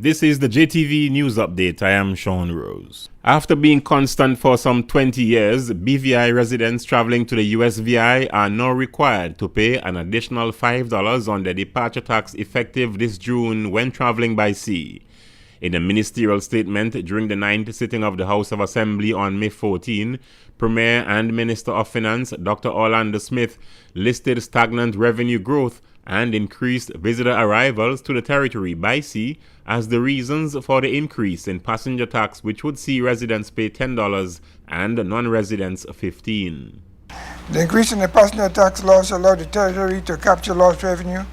This is the JTV News Update. I am Sean Rose. After being constant for some 20 years, BVI residents traveling to the USVI are now required to pay an additional $5 on their departure tax effective this June when traveling by sea. In a ministerial statement during the 9th sitting of the House of Assembly on May 14, Premier and Minister of Finance Dr. Orlando Smith listed stagnant revenue growth and increased visitor arrivals to the territory by sea as the reasons for the increase in passenger tax, which would see residents pay $10 and non-residents $15. The increase in the passenger tax laws allowed the territory to capture lost revenue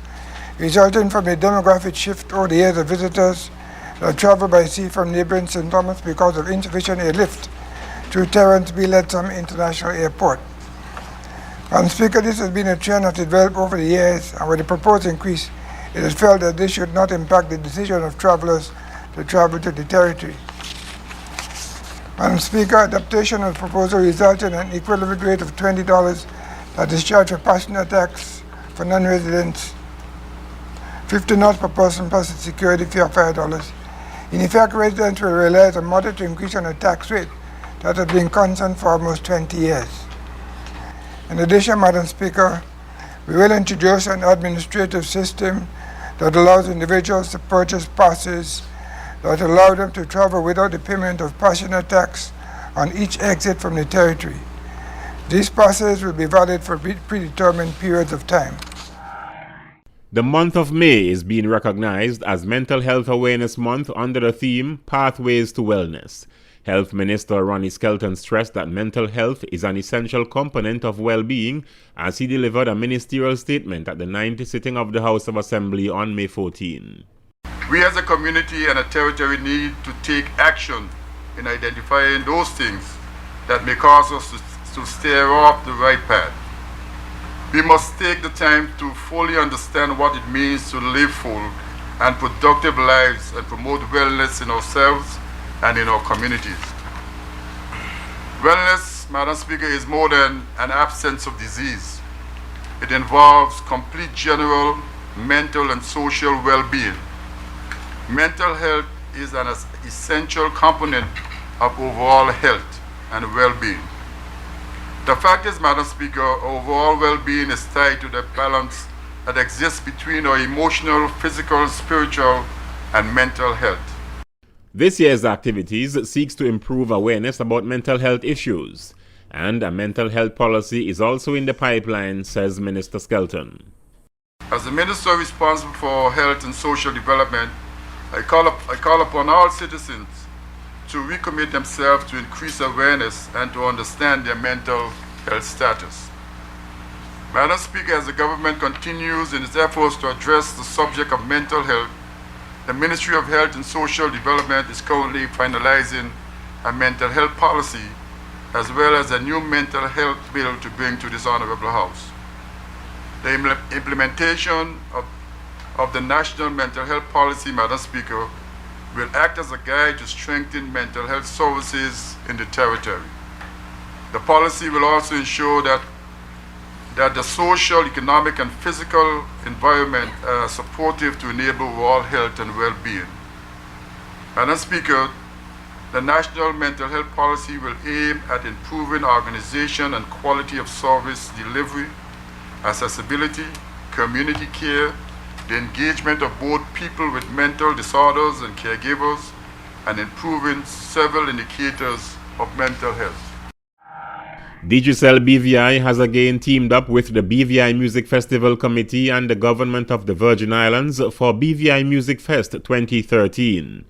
resulting from a demographic shift over the years of visitors that travel by sea from neighboring St. Thomas because of insufficient airlift through Terrence B. Leadsom International Airport. Madam Speaker, this has been a trend that has developed over the years, and with the proposed increase, it is felt that this should not impact the decision of travelers to travel to the territory. Madam Speaker, adaptation of the proposal results in an equivalent rate of $20 that is charged for passenger tax for non-residents, 50 knots per person plus a security fee of $5. In effect, residents will realize a moderate increase on the tax rate that has been constant for almost 20 years. In addition, Madam Speaker, we will introduce an administrative system that allows individuals to purchase passes that allow them to travel without the payment of passenger tax on each exit from the territory. These passes will be valid for predetermined periods of time. The month of May is being recognized as Mental Health Awareness Month under the theme Pathways to Wellness. Health Minister Ronnie Skelton stressed that mental health is an essential component of well-being as he delivered a ministerial statement at the 9th sitting of the House of Assembly on May 14. We as a community and a territory need to take action in identifying those things that may cause us to steer off the right path. We must take the time to fully understand what it means to live full and productive lives and promote wellness in ourselves and in our communities. Wellness, Madam Speaker, is more than an absence of disease. It involves complete general, mental, and social well-being. Mental health is an essential component of overall health and well-being. The fact is, Madam Speaker, overall well-being is tied to the balance that exists between our emotional, physical, spiritual, and mental health. This year's activities seeks to improve awareness about mental health issues, and a mental health policy is also in the pipeline, says Minister Skelton. As the Minister responsible for health and social development, I call upon all citizens to recommit themselves to increase awareness and to understand their mental health status. Madam Speaker, as the government continues in its efforts to address the subject of mental health, the Ministry of Health and Social Development is currently finalizing a mental health policy as well as a new mental health bill to bring to this Honorable House. The implementation of the National Mental Health Policy, Madam Speaker, will act as a guide to strengthen mental health services in the territory. The policy will also ensure that the social, economic, and physical environment are supportive to enable overall health and well-being. Madam Speaker, the National Mental Health Policy will aim at improving organization and quality of service delivery, accessibility, community care, the engagement of both people with mental disorders and caregivers, and improving several indicators of mental health. Digicel BVI has again teamed up with the BVI Music Festival Committee and the Government of the Virgin Islands for BVI Music Fest 2013.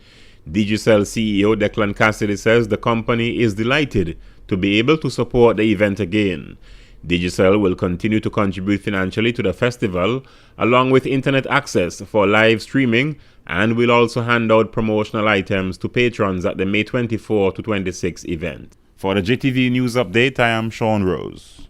Digicel CEO Declan Cassidy says the company is delighted to be able to support the event again. Digicel will continue to contribute financially to the festival along with internet access for live streaming and will also hand out promotional items to patrons at the May 24 to 26 event. For the JTV News Update, I am Sean Rose.